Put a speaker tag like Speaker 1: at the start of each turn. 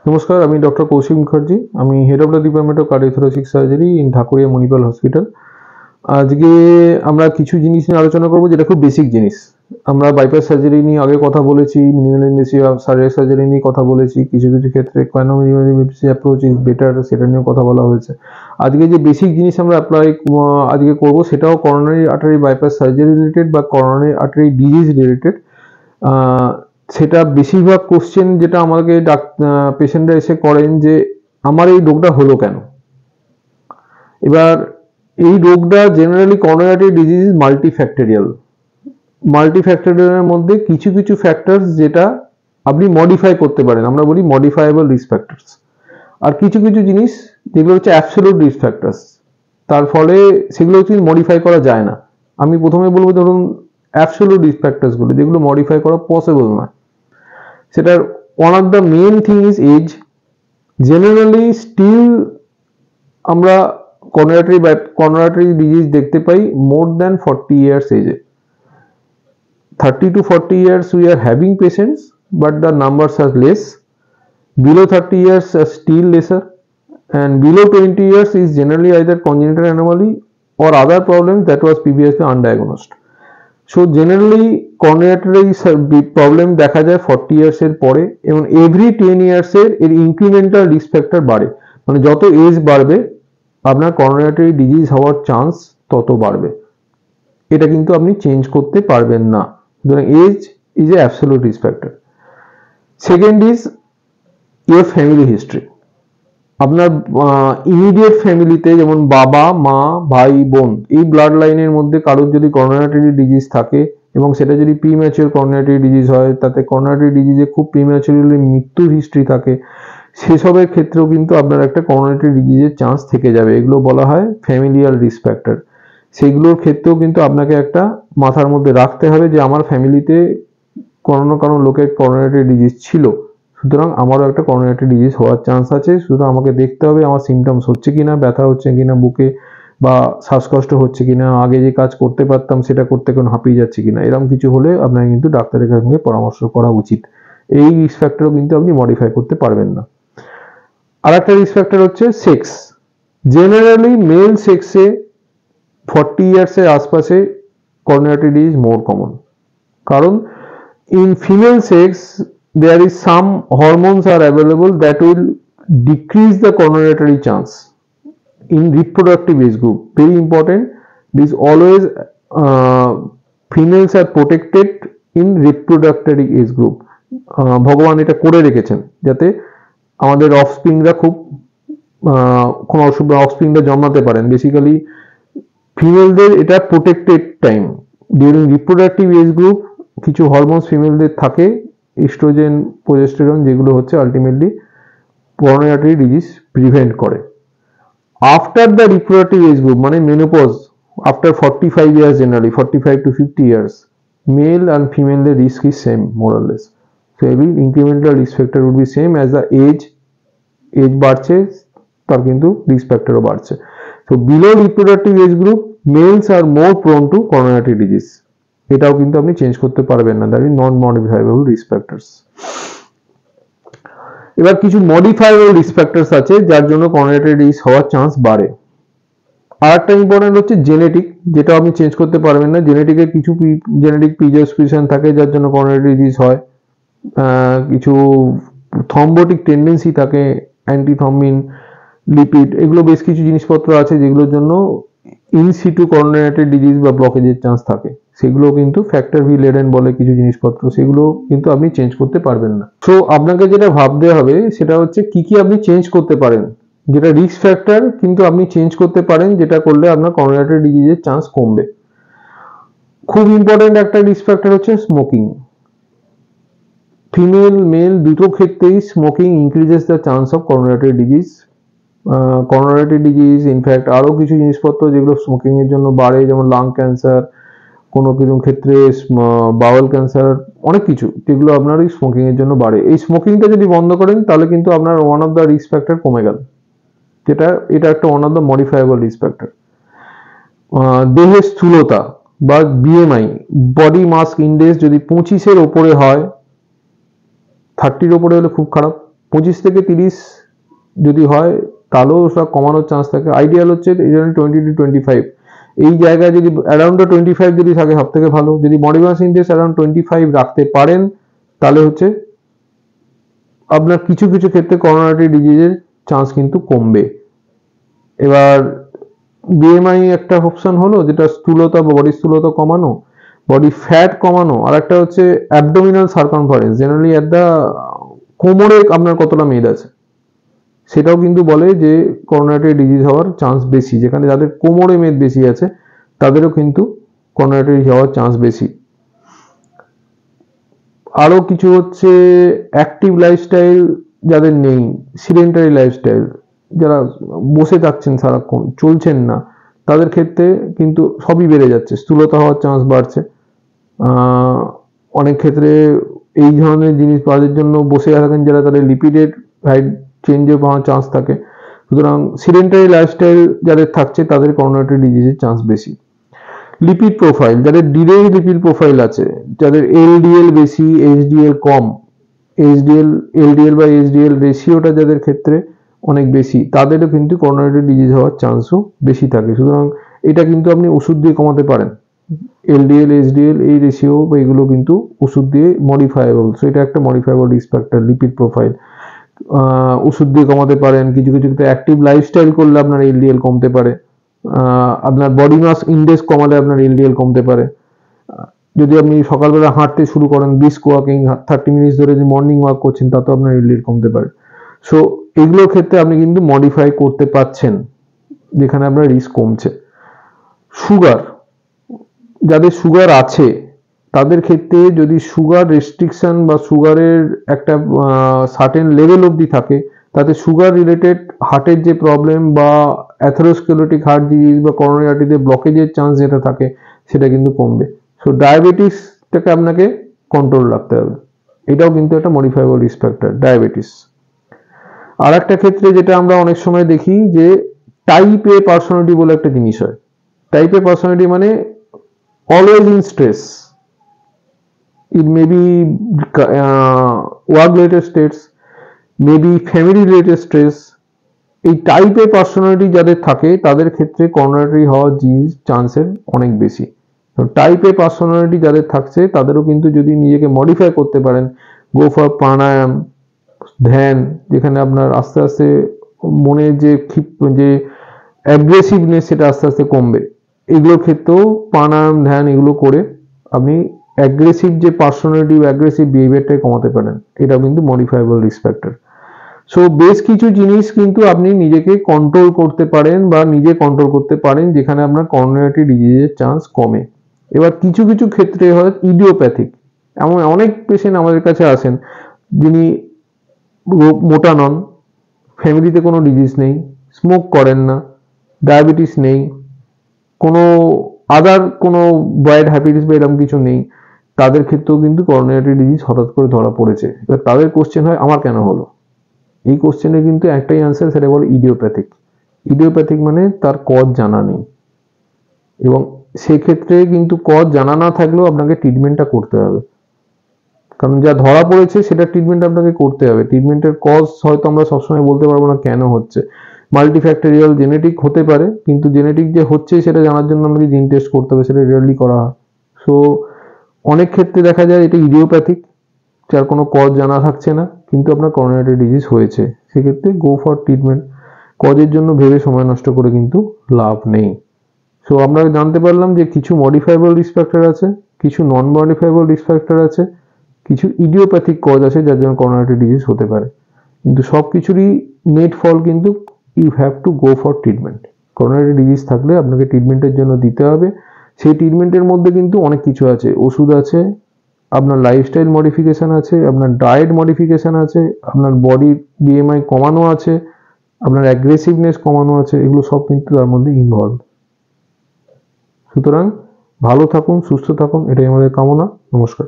Speaker 1: নমস্কার, আমি ডক্টর কৌশিক মুখার্জি। আমি head of the department of cardiothoracic surgery in Dhakuria Manipal hospital. আজকে আমরা কিছু জিনিস নিয়ে আলোচনা করব যেটা খুব বেসিক জিনিস। আমরা বাইপাস সার্জারি নিয়ে আগে কথা বলেছি, মিনিমাল ইনভেসিভ সার্জারি নিয়ে কথা বলেছি, কিছু কিছু ক্ষেত্রে কেন minimal invasive approach is better সেটা নিয়েও কথা বলা হয়েছে। আজকে যে বেসিক জিনিস আমরা আজকে করব সেটাও coronary artery bypass surgery related বা করোনারি আর্টারি ডিজিজ রিলেটেড। সেটা বেশিরভাগ কোশ্চেন যেটা আমাকে পেশেন্টরা এসে করেন যে আমার এই রোগটা হলো কেন। এবার এই রোগটা জেনারেলি করোনারি আর্টারি ডিজিজ মাল্টিফ্যাক্টরিয়ালের মধ্যে কিছু কিছু ফ্যাক্টরস যেটা আপনি মডিফাই করতে পারেন, আমরা বলি মডিফায়েবল রিস্ক ফ্যাক্টরস। আর কিছু কিছু জিনিস যেগুলো হচ্ছে অ্যাবসলিউট রিস্ক ফ্যাক্টরস, তার ফলে সেগুলো হচ্ছে মডিফাই করা যায় না। আমি প্রথমে বলবো ধরুন অ্যাবসলিউট রিস্ক ফ্যাক্টরসগুলো যেগুলো মডিফাই করা পসিবল নয়, সেটার one of the main thing is age. Generally still আমরা করোনারি ডিজিজ দেখতে পাই মোর দ্যান 40 ইয়ার্স এজে। 30 to 40 years we are having patients, but the numbers are less. Below 30 years are still lesser, and below 20 years is generally either congenital anomaly or other problems that was previously undiagnosed. So generally coronary problem দেখা যায় 40 years এর পরে, এবং every 10 years এর incremental risk factor বাড়ে। মানে যত age বাড়বে আপনার করোনারি ডিজিজ হওয়ার চান্স তত বাড়বে। এটা কিন্তু আপনি চেঞ্জ করতে পারবেন না। সুতরাং age is a absolute risk factor. Second is your family history. আপনার ইমিডিয়েট ফ্যামিলিতে যেমন বাবা, মা, ভাই, বোন, এই ব্লাড লাইনের মধ্যে কারোর যদি করোনারি ডিজিজ থাকে এবং সেটা যদি প্রিম্যাচিওর করোনারি ডিজিজ হয়, তাতে করোনারি ডিজিজে খুব প্রিম্যাচিওরলি মৃত্যুর হিস্ট্রি থাকে, সেসবের ক্ষেত্রেও কিন্তু আপনার একটা করোনারি ডিজিজের চান্স থেকে যাবে। এগুলো বলা হয় ফ্যামিলিয়াল রিস্ক ফ্যাক্টর। সেইগুলোর ক্ষেত্রেও কিন্তু আপনাকে একটা মাথার মধ্যে রাখতে হবে যে আমার ফ্যামিলিতে কোনো কোনো লোকের করোনারি ডিজিজ ছিল, সুতরাং আমারও একটা করোনারি ডিজিজ হওয়ার চান্স আছে। সুতরাং আমাকে দেখতে হবে আমার সিমটমস হচ্ছে কিনা, ব্যথা হচ্ছে কিনা বুকে, বা শ্বাসকষ্ট হচ্ছে কিনা, আগে যে কাজ করতে পারতাম সেটা করতে এখন হাঁপিয়ে যাচ্ছে কিনা, এরকম কিছু হলে আপনার কিন্তু ডাক্তারের সঙ্গে পরামর্শ করা উচিত। এই রিস্ক ফ্যাক্টরও কিন্তু আপনি মডিফাই করতে পারবেন না। আর একটা রিস্ক ফ্যাক্টর হচ্ছে সেক্স। জেনারেলি মেল সেক্সে 40 ইয়ার্সের আশপাশে করোনারি ডিজিজ মোর কমন, কারণ in female sex there is some hormones are available that will decrease the coronary chance in reproductive age group. Very important, this always females are protected in reproductive age group. ভগবান এটা করে রেখেছেন যাতে আমাদের অফস্প্রিংরা কোনো অফস্প্রিংরা জন্মাতে পারেন। বেসিক্যালি ফিমেলদের এটা protected time. During reproductive age group কিছু হরমোনস ফিমেলদের থাকে, ইস্ট্রোজেন, প্রোজেস্টেরন, যেগুলো হচ্ছে ultimately coronary artery disease prevent করে। After the reproductive age group মানে menopause, after 45 years, generally 45 to 50 years, male and ফিমেলদের risk is same more or less. So every incremental risk factor would be same as the age বাড়ছে তার কিন্তু risk ফ্যাক্টরও বাড়ছে। So below reproductive age group মেলস are more prone to coronary disease. এটাও কিন্তু আপনি change করতে পারবেন না, that is non modifiable risk factors. এবার কিছু মডিফাইবল রিস্ক ফ্যাক্টরস আছে যার জন্য করোনারি ডিজিজ হওয়ার চান্স বাড়ে। আর একটা ইম্পর্টেন্ট হচ্ছে জেনেটিক, যেটা আপনি চেঞ্জ করতে পারবেন না। জেনেটিকে কিছু জেনেটিক প্রিডিসপোজিশন থাকে যার জন্য করোনারি ডিজিজ হয়, কিছু থ্রম্বোটিক টেন্ডেন্সি থাকে, অ্যান্টিথ্রম্বিন, লিপিড, এগুলো বেশ কিছু জিনিসপত্র আছে যেগুলোর জন্য ইন সিটু করোনারি ডিজিজ বা ব্লকেজের চান্স থাকে। সেগুলো কিন্তু ফ্যাক্টর ভি লেডেন বলে কিছু জিনিসপত্র, সেগুলো কিন্তু আপনি চেঞ্জ করতে পারবেন না। সো আপনাকে যেটা ভাবতে হবে সেটা হচ্ছে কি কি আপনি চেঞ্জ করতে পারেন, যেটা রিস্ক ফ্যাক্টর কিন্তু আপনি চেঞ্জ করতে পারেন, যেটা করলে আপনার করোনারি ডিজিজের চান্স কমবে। খুব ইম্পর্টেন্ট একটা রিস্ক ফ্যাক্টর হচ্ছে স্মোকিং। ফিমেল মেল দুটো ক্ষেত্রেই smoking increases the chance of coronary disease. Coronary disease in fact আরও কিছু জিনিসপত্র যেগুলো স্মোকিং এর জন্য বাড়ে, যেমন লাং ক্যান্সার, কোনো কিছু ক্ষেত্রে বাউল ক্যান্সার, অনেক কিছু যেগুলো আপনার এই স্মোকিং এর জন্য বাড়ে। এই স্মোকিংটা যদি বন্ধ করেন তাহলে কিন্তু আপনার one of the risk factor কমে গেল, এটা একটা one of the modifiable risk factor. দেহের স্থূলতা বা বিএমআই, বডি মাস ইন্ডেক্স যদি 25-এর ওপরে হয়, 30-র ওপরে হলে খুব খারাপ, 25 থেকে 30 যদি হয় তাহলেও ওটা কমানোর চান্স থাকে। আইডিয়াল হচ্ছে 20 to 25, এই জায়গায় যদি অ্যারাউন্ড 25 যদি থাকে সব থেকে ভালো। যদি বডি মাস ইন্ডেক্স অ্যারাউন্ড 25 রাখতে পারেন তাহলে হচ্ছে আপনার কিছু কিছু ক্ষেত্রে করোনারি ডিজিজের চান্স কিন্তু কমবে। এবার বিএমআই একটা অপশন হলো, যেটা স্থূলতা বা বডি স্থূলতা কমানো, বডি ফ্যাট কমানো, আর একটা হচ্ছে অ্যাবডোমিনাল সার্কামফারেন্স, জেনারেলি এট দা কোমরে আপনার কতটা মেদ আছে, সেটাও কিন্তু বলে যে করোনারি ডিজিজ হওয়ার চান্স বেশি। যেখানে যাদের কোমরে মেদ বেশি আছে তাদেরও কিন্তু করোনারি হওয়ার চান্স বেশি। আরো কিছু হচ্ছে অ্যাক্টিভ লাইফস্টাইল যাদের নেই, সিডেন্টারি লাইফস্টাইল, যারা বসে থাকছেন সারাক্ষণ, চলছেন না, তাদের ক্ষেত্রে কিন্তু সবই বেড়ে যাচ্ছে, স্থূলতা হওয়ার চান্স বাড়ছে। অনেক ক্ষেত্রে এই ধরনের জিনিস পাওয়ার জন্য বসে থাকেন যারা, তাদের লিপিডের হাইট চেঞ্জে পাওয়ার চান্স থাকে। সুতরাং সিডেন্টারি লাইফস্টাইল যাদের থাকছে তাদের করোনারি ডিজিজের চান্স বেশি। লিপিড প্রোফাইল, যাদের ডিরেক্ট লিপিড প্রোফাইল আছে, যাদের এলডিএল বেশি এইচডিএল কম, এলডিএল বা এইচডিএল রেশিওটা যাদের ক্ষেত্রে অনেক বেশি, তাদেরও কিন্তু করোনারি ডিজিজ হওয়ার চান্সও বেশি থাকে। সুতরাং এটা কিন্তু আপনি ওষুধ দিয়ে কমাতে পারেন। এলডিএল এইচডিএল এই রেশিও বা এগুলো কিন্তু ওষুধ দিয়ে মডিফায়েবল। সো এটা একটা modifiable risk factor, lipid profile ওষুধ দিয়ে কমাতে পারেন। কিছু কিছু ক্ষেত্রে অ্যাক্টিভ লাইফস্টাইল করলে আপনার এলডিএল কমতে পারে। আপনার বডি মাস ইন্ডেক্স কমালে আপনার এলডিএল কমতে পারে। যদি আপনি সকালবেলা হাঁটতে শুরু করেন, ব্রিস্ক ওয়াকিং 30 মিনিটস ধরে যে মর্নিং ওয়াক করছেন, তাতেও আপনার এলডিএল কমতে পারে। সো এগুলোর ক্ষেত্রে আপনি কিন্তু মডিফাই করতে পারছেন যেখানে আপনার রিস্ক কমছে। সুগার, যাদের সুগার আছে তাদের ক্ষেত্রে যদি সুগার রেস্ট্রিকশন বা সুগারের একটা সার্টেন লেভেল অবধি থাকে, তাতে সুগার রিলেটেড হার্টের যে প্রবলেম বা অ্যাথেরোস্ক্লেরোটিক হার্ট ডিজিজ বা করোনারি আর্টারিতে ব্লকেজের চান্স যেটা থাকে সেটা কিন্তু কমবে। সো ডায়াবেটিসটাকে আপনাকে কন্ট্রোল রাখতে হবে, এটাও কিন্তু একটা মডিফাইবল রিস্ক ফ্যাক্টর, ডায়াবেটিস। আর একটা ক্ষেত্রে যেটা আমরা অনেক সময় দেখি যে টাইপ এ পার্সোনালিটি বলে একটা জিনিস হয়। টাইপ এ পার্সোনালিটি মানে always in stress. It may be work related stress, maybe family related stress. এই টাইপের পার্সোনালিটি যাদের থাকে তাদের ক্ষেত্রে করোনারি হওয়ার চান্সের অনেক বেশি। টাইপ এ পার্সোনালিটি যাদের থাকছে তাদেরও কিন্তু যদি নিজেকে মডিফাই করতে পারেন, গো ফর প্রাণায়াম, ধ্যান, যেখানে আপনার আস্তে আস্তে মনের যে অ্যাগ্রেসিভনেস সেটা আস্তে আস্তে কমবে। এগুলোর ক্ষেত্রেও প্রাণায়াম, ধ্যান এগুলো করে আপনি অ্যাগ্রেসিভ যে পার্সোনালিটি বা অ্যাগ্রেসিভ বিহেভিয়ারটাই কমাতে পারেন। এটাও কিন্তু মডিফাইবল রিস্ক ফ্যাক্টর। সো বেশ কিছু জিনিস কিন্তু আপনি নিজেকে কন্ট্রোল করতে পারেন বা নিজে কন্ট্রোল করতে পারেন যেখানে আপনার করোনারি ডিজিজের চান্স কমে। এবার কিছু কিছু ক্ষেত্রে হয় ইডিওপ্যাথিক, এমন অনেক পেশেন্ট আমাদের কাছে আসেন যিনি মোটা নন, ফ্যামিলিতে কোনো ডিজিজ নেই, স্মোক করেন না, ডায়াবেটিস নেই, কোনো আদার কোনো ব্যাড হ্যাবিটস বা এরকম কিছু নেই, তাদের ক্ষেত্রেও কিন্তু করোনারি ডিজিজ হঠাৎ করে ধরা পড়েছে। এবার তাদের কোশ্চেন হয় আমার কেন হলো। এই কোশ্চেনের কিন্তু একটাই অ্যান্সার, সেটা বলে ইডিওপ্যাথিক। ইডিওপ্যাথিক মানে তার কজ জানা নেই, এবং সেক্ষেত্রে কিন্তু কজ জানা না থাকলেও আপনাকে ট্রিটমেন্টটা করতে হবে, কারণ যা ধরা পড়েছে সেটা ট্রিটমেন্ট আপনাকে করতে হবে। ট্রিটমেন্টের কজ হয়তো আমরা সবসময় বলতে পারবো না কেন হচ্ছে, মাল্টিফ্যাক্টরিয়াল জেনেটিক হতে পারে, কিন্তু জেনেটিক যে হচ্ছে সেটা জানার জন্য আমাকে জিন টেস্ট করতে হবে, সেটা রেয়ারলি করা হয়। সো অনেক ক্ষেত্রে দেখা যায় এটা ইডিওপ্যাথিক, যার কোনো কজ জানা থাকছে না কিন্তু আপনার করোনারি ডিজিজ হয়েছে, সেক্ষেত্রে গো ফর ট্রিটমেন্ট। কজের জন্য ভেবে সময় নষ্ট করে কিন্তু লাভ নেই। সো আমরা জানতে পারলাম যে কিছু মডিফাইবল রিস্ক ফ্যাক্টর আছে, কিছু নন মডিফাইবল রিস্ক ফ্যাক্টর আছে, কিছু ইডিওপ্যাথিক কজ আছে যার জন্য করোনারি ডিজিজ হতে পারে, কিন্তু সব কিছুরই নেট ফল কিন্তু you have to go for treatment. Coronary disease থাকলে আপনাকে ট্রিটমেন্টের জন্য দিতে হবে। সেই ট্রিটমেন্টের মধ্যে কিন্তু অনেক কিছু আছে, ওষুধ আছে, আপনার লাইফস্টাইল মডিফিকেশন আছে, আপনার ডায়েট মডিফিকেশন আছে, আপনার বডি বিএমআই কমানো আছে, আপনার অ্যাগ্রেসিভনেস কমানো আছে, এগুলো সব কিন্তু তার মধ্যে ইনভলভ। সুতরাং ভালো থাকুন, সুস্থ থাকুন, এটাই আমাদের কামনা। নমস্কার।